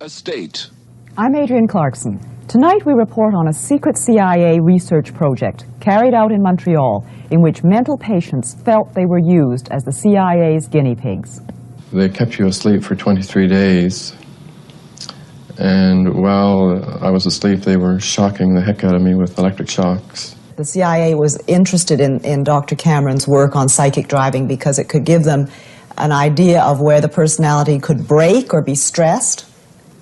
a state. I'm Adrienne Clarkson. Tonight we report on a secret CIA research project carried out in Montreal in which mental patients felt they were used as the CIA's guinea pigs. They kept you asleep for 23 days, and while I was asleep they were shocking the heck out of me with electric shocks. The CIA was interested in Dr. Cameron's work on psychic driving because it could give them an idea of where the personality could break or be stressed.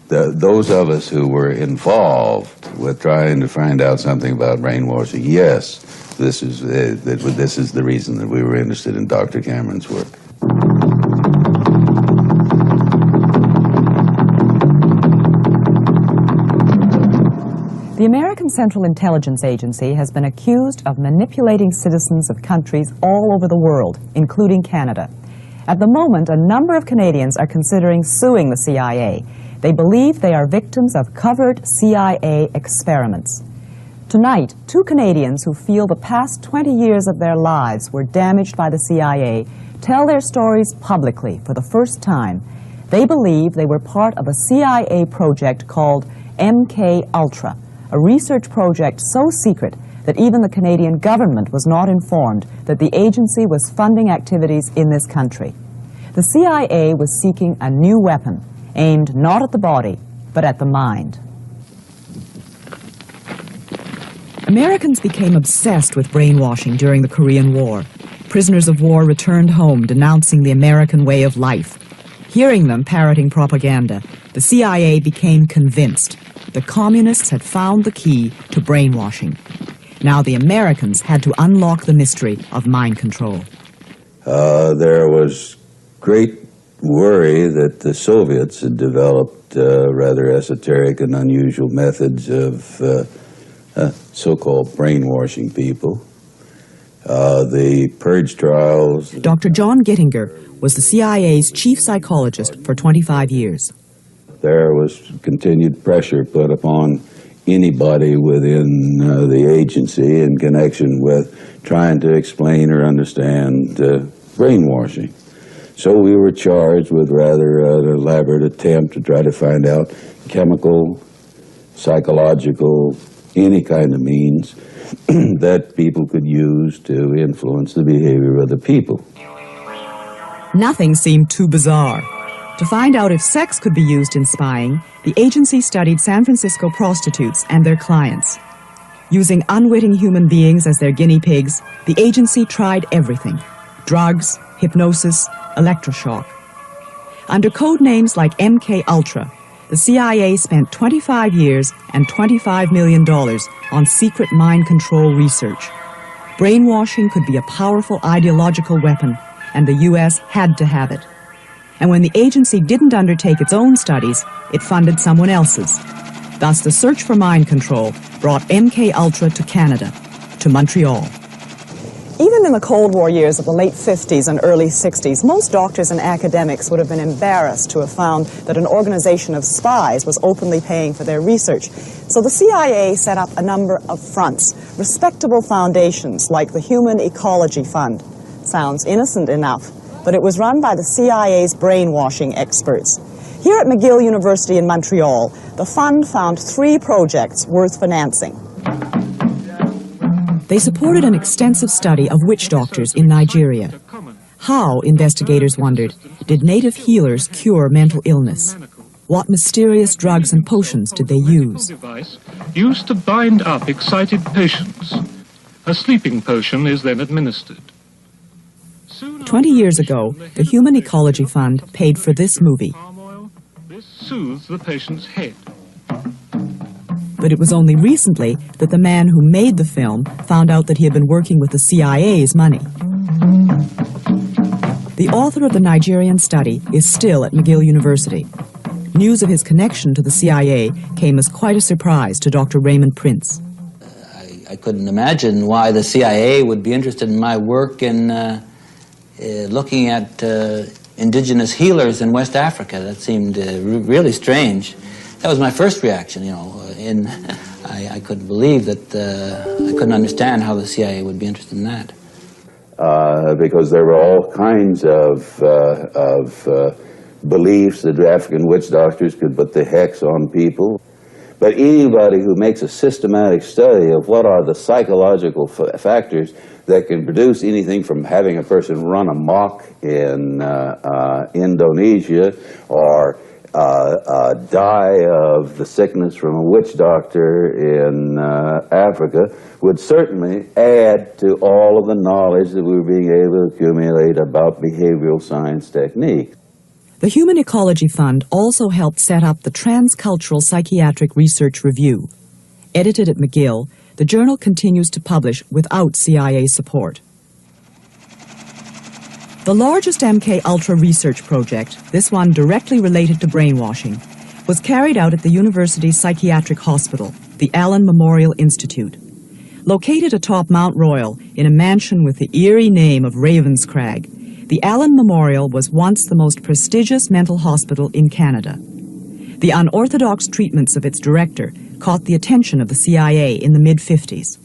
Those of us who were involved with trying to find out something about brainwashing, yes, this is the reason that we were interested in Dr. Cameron's work. The American Central Intelligence Agency has been accused of manipulating citizens of countries all over the world, including Canada. At the moment, a number of Canadians are considering suing the CIA. They believe they are victims of covert CIA experiments. Tonight, two Canadians who feel the past 20 years of their lives were damaged by the CIA tell their stories publicly for the first time. They believe they were part of a CIA project called MK-Ultra, a research project so secret that even the Canadian government was not informed that the agency was funding activities in this country. The CIA was seeking a new weapon, aimed not at the body, but at the mind. Americans became obsessed with brainwashing during the Korean War. Prisoners of war returned home denouncing the American way of life. Hearing them parroting propaganda, the CIA became convinced the communists had found the key to brainwashing. Now the Americans had to unlock the mystery of mind control. There was great worry that the Soviets had developed rather esoteric and unusual methods of so-called brainwashing people. The purge trials... Dr. John Gittinger was the CIA's chief psychologist for 25 years. There was continued pressure put upon anybody within the agency in connection with trying to explain or understand brainwashing. So we were charged with rather an elaborate attempt to try to find out chemical, psychological, any kind of means that people could use to influence the behavior of the people. Nothing seemed too bizarre. To find out if sex could be used in spying, the agency studied San Francisco prostitutes and their clients. Using unwitting human beings as their guinea pigs, the agency tried everything: drugs, hypnosis, electroshock. Under code names like MK-Ultra, the CIA spent 25 years and $25 million on secret mind control research. Brainwashing could be a powerful ideological weapon, and the U.S. had to have it. And when the agency didn't undertake its own studies, it funded someone else's. Thus, the search for mind control brought MK-Ultra to Canada, to Montreal. Even in the Cold War years of the late 50s and early 60s, most doctors and academics would have been embarrassed to have found that an organization of spies was openly paying for their research. So the CIA set up a number of fronts, respectable foundations like the Human Ecology Fund. Sounds innocent enough, but it was run by the CIA's brainwashing experts. Here at McGill University in Montreal, the fund found 3 projects worth financing. They supported an extensive study of witch doctors in Nigeria. How, investigators wondered, did native healers cure mental illness? What mysterious drugs and potions did they use? Device used to bind up excited patients. A sleeping potion is then administered. 20 years ago, the Human Ecology Fund paid for this movie. This soothes the patient's head. But it was only recently that the man who made the film found out that he had been working with the CIA's money. The author of the Nigerian study is still at McGill University. News of his connection to the CIA came as quite a surprise to Dr. Raymond Prince. I couldn't imagine why the CIA would be interested in my work in looking at indigenous healers in West Africa. That seemed really strange. That was my first reaction, you know. I couldn't believe that, I couldn't understand how the CIA would be interested in that. Because there were all kinds of beliefs that African witch doctors could put the hex on people. But anybody who makes a systematic study of what are the psychological factors that can produce anything from having a person run amok in Indonesia or die of the sickness from a witch doctor in Africa would certainly add to all of the knowledge that we were being able to accumulate about behavioral science techniques. The Human Ecology Fund also helped set up the Transcultural Psychiatric Research Review. Edited at McGill, the journal continues to publish without CIA support. The largest MK Ultra research project, this one directly related to brainwashing, was carried out at the university's psychiatric hospital, the Allen Memorial Institute. Located atop Mount Royal in a mansion with the eerie name of Ravenscrag, the Allen Memorial was once the most prestigious mental hospital in Canada. The unorthodox treatments of its director caught the attention of the CIA in the mid-50s.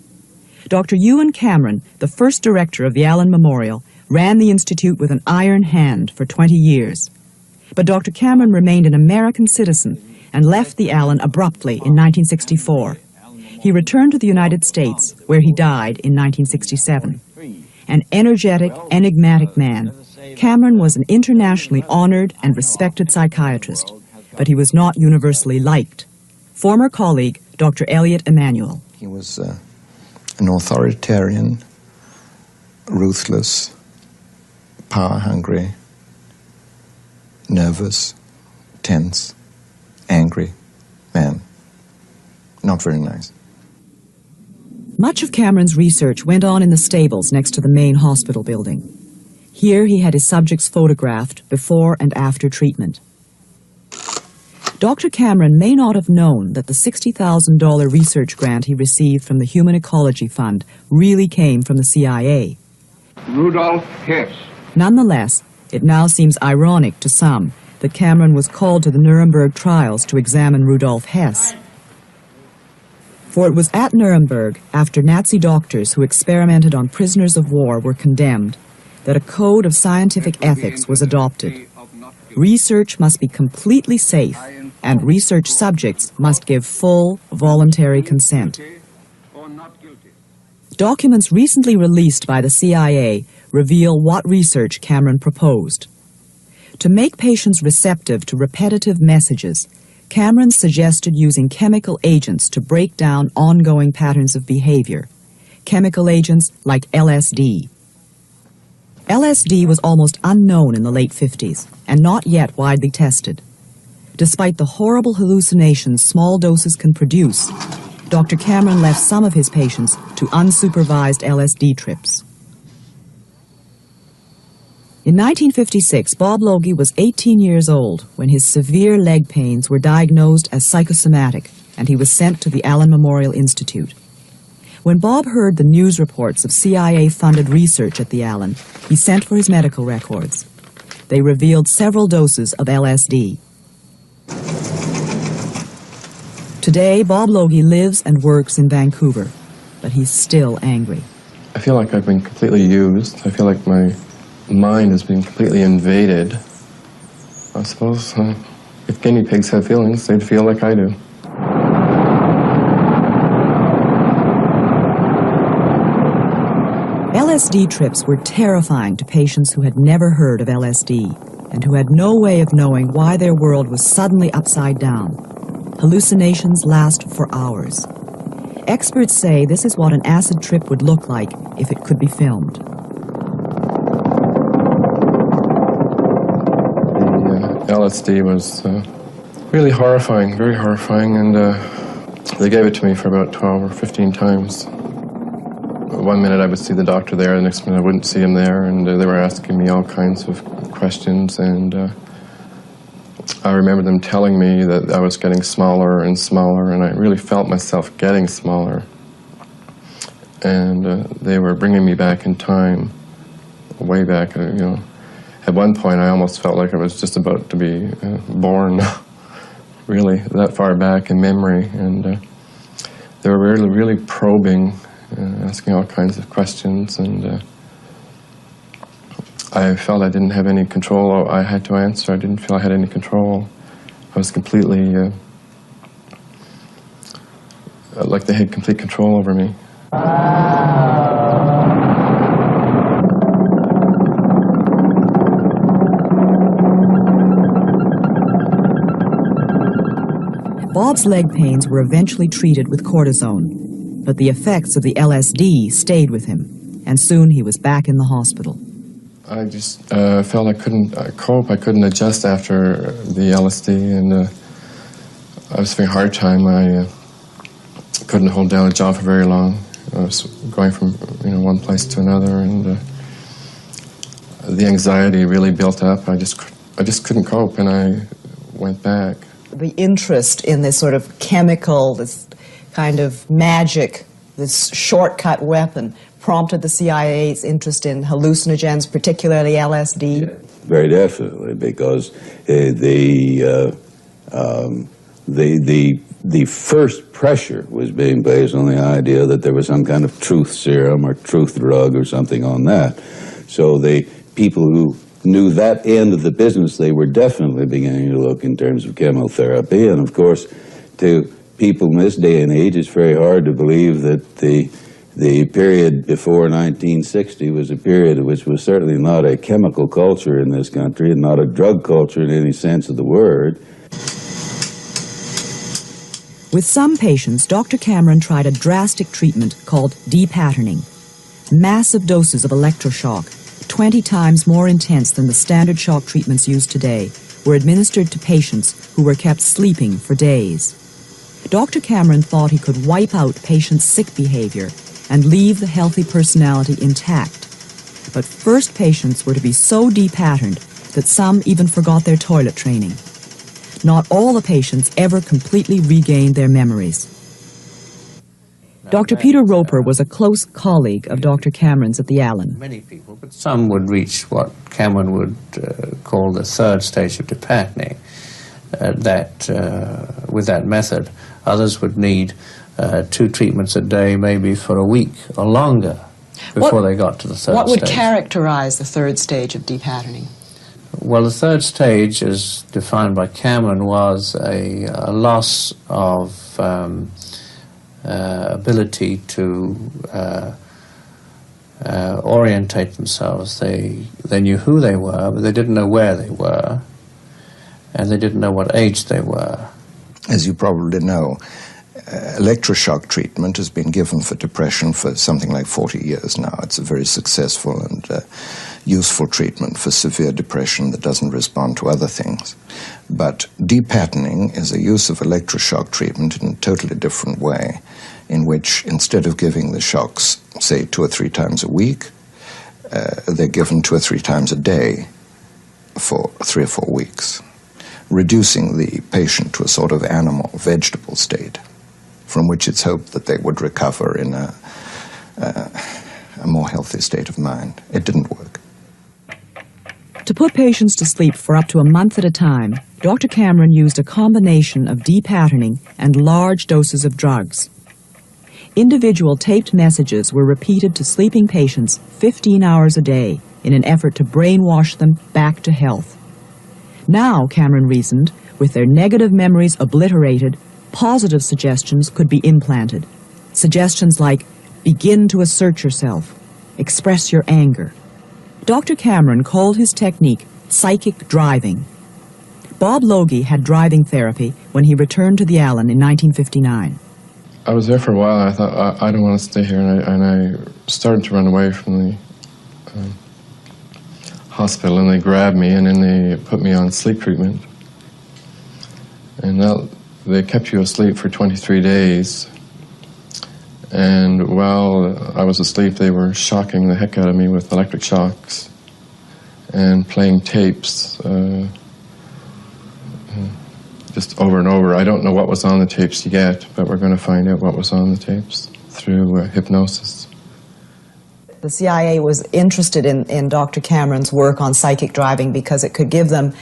Dr. Ewan Cameron, the first director of the Allen Memorial, ran the institute with an iron hand for 20 years. But Dr. Cameron remained an American citizen and left the Allen abruptly in 1964. He returned to the United States, where he died in 1967. An energetic, enigmatic man, Cameron was an internationally honored and respected psychiatrist, but he was not universally liked. Former colleague, Dr. Elliot Emanuel. He was an authoritarian, ruthless, power-hungry, nervous, tense, angry man. Not very nice. Much of Cameron's research went on in the stables next to the main hospital building. Here he had his subjects photographed before and after treatment. Dr. Cameron may not have known that the $60,000 research grant he received from the Human Ecology Fund really came from the CIA. Rudolf Hess. Nonetheless, it now seems ironic to some that Cameron was called to the Nuremberg trials to examine Rudolf Hess. For it was at Nuremberg, after Nazi doctors who experimented on prisoners of war were condemned, that a code of scientific ethics was adopted. Research must be completely safe, and research subjects must give full, voluntary consent. Documents recently released by the CIA reveal what research Cameron proposed. To make patients receptive to repetitive messages, Cameron suggested using chemical agents to break down ongoing patterns of behavior. Chemical agents like LSD. LSD was almost unknown in the late 50s and not yet widely tested. Despite the horrible hallucinations small doses can produce, Dr. Cameron left some of his patients to unsupervised LSD trips. In 1956, Bob Logie was 18 years old when his severe leg pains were diagnosed as psychosomatic, and he was sent to the Allen Memorial Institute. When Bob heard the news reports of CIA-funded research at the Allen, he sent for his medical records. They revealed several doses of LSD. Today, Bob Logie lives and works in Vancouver, but he's still angry. I feel like I've been completely used. I feel like my mind has been completely invaded. I suppose if guinea pigs have feelings, they'd feel like I do. LSD trips were terrifying to patients who had never heard of LSD and who had no way of knowing why their world was suddenly upside down. Hallucinations last for hours. Experts say this is what an acid trip would look like if it could be filmed. LSD was really horrifying, very horrifying, and they gave it to me for about 12 or 15 times. One minute I would see the doctor there, the next minute I wouldn't see him there, and they were asking me all kinds of questions, and I remember them telling me that I was getting smaller and smaller, and I really felt myself getting smaller. And they were bringing me back in time, way back, you know. At one point, I almost felt like I was just about to be born, really, that far back in memory. And they were really, really probing, asking all kinds of questions. And I felt I didn't have any control. I had to answer. I didn't feel I had any control. I was completely, like they had complete control over me. Bob's leg pains were eventually treated with cortisone, but the effects of the LSD stayed with him, and soon he was back in the hospital. I just felt I couldn't cope. I couldn't adjust after the LSD, and I was having a hard time. I couldn't hold down a job for very long. I was going from one place to another, and the anxiety really built up. I just couldn't cope, and I went back. The interest in this sort of chemical, this kind of magic, this shortcut weapon, prompted the CIA's interest in hallucinogens, particularly LSD? Yeah, very definitely, because the first pressure was being based on the idea that there was some kind of truth serum or truth drug or something on that. So the people who knew that end of the business, they were definitely beginning to look in terms of chemotherapy. And of course, to people in this day and age, it's very hard to believe that the period before 1960 was a period which was certainly not a chemical culture in this country and not a drug culture in any sense of the word. With some patients, Dr. Cameron tried a drastic treatment called depatterning. Massive doses of electroshock, 20 times more intense than the standard shock treatments used today, were administered to patients who were kept sleeping for days. Dr. Cameron thought he could wipe out patients' sick behavior and leave the healthy personality intact. But first patients were to be so depatterned that some even forgot their toilet training. Not all the patients ever completely regained their memories. Dr. Peter Roper was a close colleague of Dr. Cameron's at the Allen. Many people, but some would reach what Cameron would call the third stage of depatterning. With that method, others would need 2 treatments a day, maybe for a week or longer, before they got to the third stage. What would characterize the third stage of depatterning? Well, the third stage, as defined by Cameron, was a loss of ability to orientate themselves. They knew who they were, but they didn't know where they were, and they didn't know what age they were. As you probably know, electroshock treatment has been given for depression for something like 40 years now. It's a very successful and useful treatment for severe depression that doesn't respond to other things. But depatterning is a use of electroshock treatment in a totally different way, in which instead of giving the shocks, say, 2 or 3 times a week, they're given 2 or 3 times a day for 3 or 4 weeks, reducing the patient to a sort of animal, vegetable state, from which it's hoped that they would recover in a more healthy state of mind. It didn't work. To put patients to sleep for up to a month at a time, Dr. Cameron used a combination of depatterning and large doses of drugs. Individual taped messages were repeated to sleeping patients 15 hours a day in an effort to brainwash them back to health. Now, Cameron reasoned, with their negative memories obliterated, positive suggestions could be implanted. Suggestions like, begin to assert yourself, express your anger. Dr. Cameron called his technique psychic driving. Bob Logie had driving therapy when he returned to the Allen in 1959. I was there for a while, and I thought, I don't want to stay here, and I started to run away from the hospital, and they grabbed me, and then they put me on sleep treatment. And they kept you asleep for 23 days. And while I was asleep, they were shocking the heck out of me with electric shocks and playing tapes just over and over. I don't know what was on the tapes yet, but we're going to find out what was on the tapes through hypnosis. The CIA was interested in Dr. Cameron's work on psychic driving because it could give them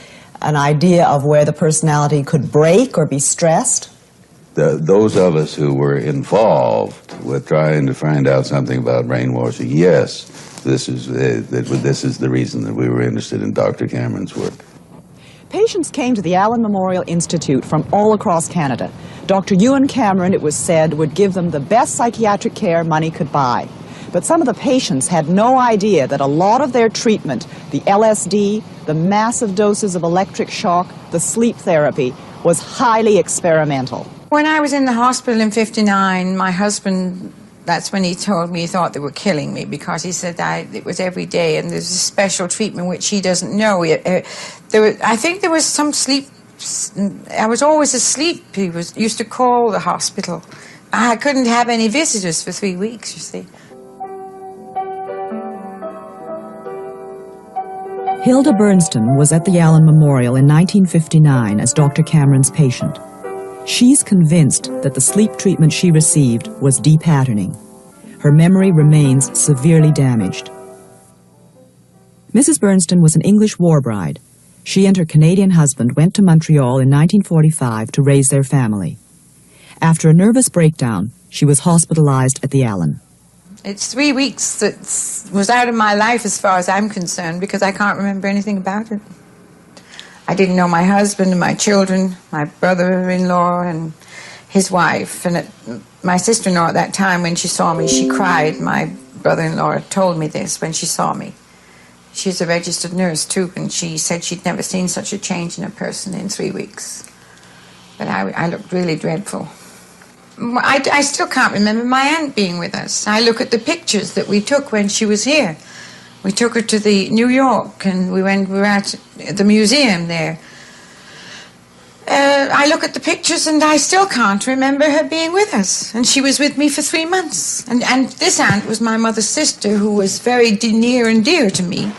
an idea of where the personality could break or be stressed. Those of us who were involved with trying to find out something about brainwashing, yes, this is the reason that we were interested in Dr. Cameron's work. Patients came to the Allen Memorial Institute from all across Canada. Dr. Ewan Cameron, it was said, would give them the best psychiatric care money could buy. But some of the patients had no idea that a lot of their treatment, the LSD, the massive doses of electric shock, the sleep therapy, was highly experimental. When I was in the hospital in '59, my husband, that's when he told me he thought they were killing me, because he said it was every day and there's a special treatment which he doesn't know. I think there was some sleep. I was always asleep. He used to call the hospital. I couldn't have any visitors for 3 weeks, you see. Hilda Bernston was at the Allen Memorial in 1959 as Dr. Cameron's patient. She's convinced that the sleep treatment she received was depatterning. Her memory remains severely damaged. Mrs. Bernston was an English war bride. She and her Canadian husband went to Montreal in 1945 to raise their family. After a nervous breakdown, she was hospitalized at the Allen. It's 3 weeks that was out of my life as far as I'm concerned, because I can't remember anything about it. I didn't know my husband and my children, my brother-in-law and his wife. And my sister-in-law at that time, when she saw me, she cried. My brother-in-law told me this when she saw me. She's a registered nurse too, and she said she'd never seen such a change in a person in 3 weeks. But I looked really dreadful. I still can't remember my aunt being with us. I look at the pictures that we took when she was here. We took her to the New York, and we were at the museum there. I look at the pictures, and I still can't remember her being with us. And she was with me for 3 months. And this aunt was my mother's sister, who was very near and dear to me.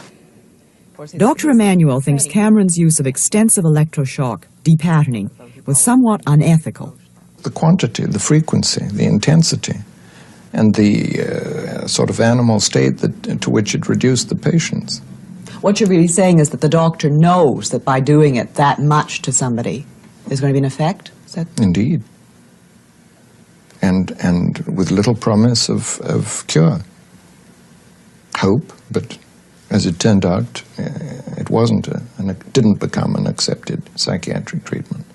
Dr. Emanuel thinks Cameron's use of extensive electroshock, depatterning, was somewhat unethical. The quantity, the frequency, the intensity, and the sort of animal state to which it reduced the patients. What you're really saying is that the doctor knows that by doing it that much to somebody, there's going to be an effect? Is that... Indeed. And with little promise of cure. Hope, but as it turned out, it wasn't, and it didn't become an accepted psychiatric treatment.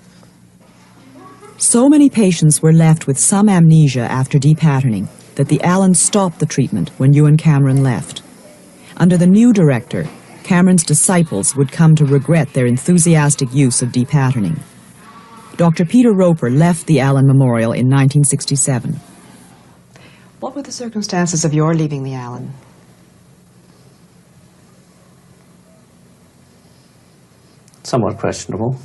So many patients were left with some amnesia after depatterning that the Allen stopped the treatment when Ewan Cameron left. Under the new director, Cameron's disciples would come to regret their enthusiastic use of depatterning. Dr. Peter Roper left the Allen Memorial in 1967. What were the circumstances of your leaving the Allen? Somewhat questionable.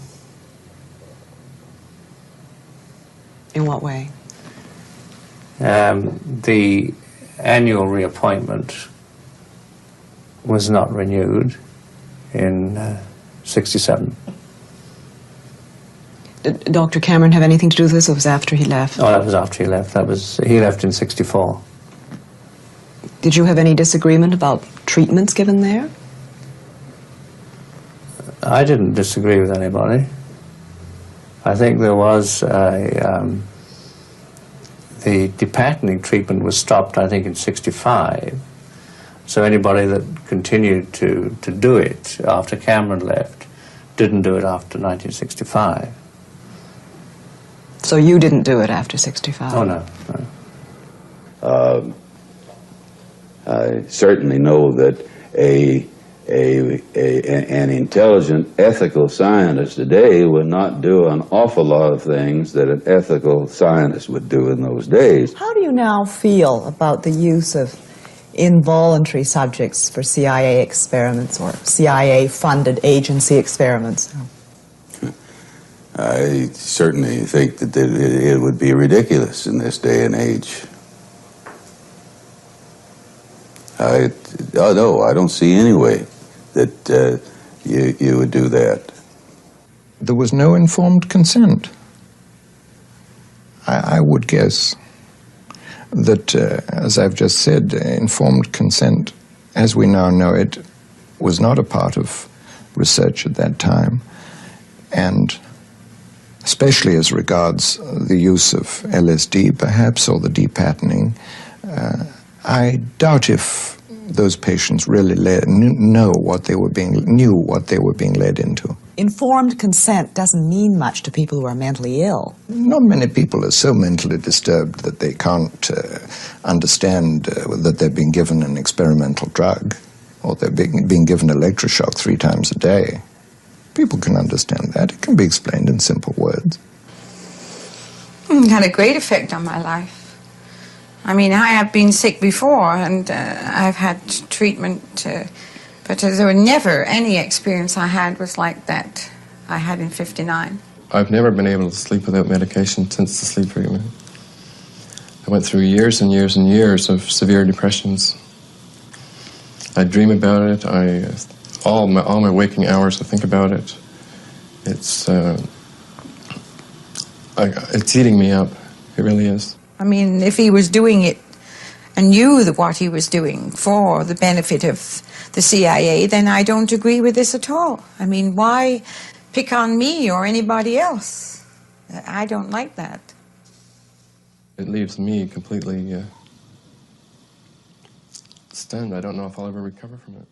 In what way? The annual reappointment was not renewed in 67. Did Dr. Cameron have anything to do with this, or was it after he left? Oh, that was after he left. He left in 64. Did you have any disagreement about treatments given there? I didn't disagree with anybody. I think there was the depatterning treatment was stopped, I think, in 65. So anybody that continued to do it after Cameron left didn't do it after 1965. So you didn't do it after 65? Oh, no. I certainly know that an intelligent, ethical scientist today would not do an awful lot of things that an ethical scientist would do in those days. How do you now feel about the use of involuntary subjects for CIA experiments or CIA-funded agency experiments? I certainly think that it would be ridiculous in this day and age. I don't see any way that you would do that. There was no informed consent. I would guess that, as I've just said, informed consent, as we now know it, was not a part of research at that time, and especially as regards the use of LSD, perhaps, or the depatterning, I doubt if those patients really knew what they were being led into. Informed consent doesn't mean much to people who are mentally ill. Not many people are so mentally disturbed that they can't understand that they're being given an experimental drug, or they're being given electroshock 3 times a day. People can understand that. It can be explained in simple words. It had a great effect on my life. I mean, I have been sick before, and I've had treatment, but there were never any experience I had was like that I had in '59. I've never been able to sleep without medication since the sleep treatment. I went through years and years and years of severe depressions. I dream about it. All my waking hours I think about it. It's eating me up. It really is. I mean, if he was doing it and knew what he was doing for the benefit of the CIA, then I don't agree with this at all. I mean, why pick on me or anybody else? I don't like that. It leaves me completely stunned. I don't know if I'll ever recover from it.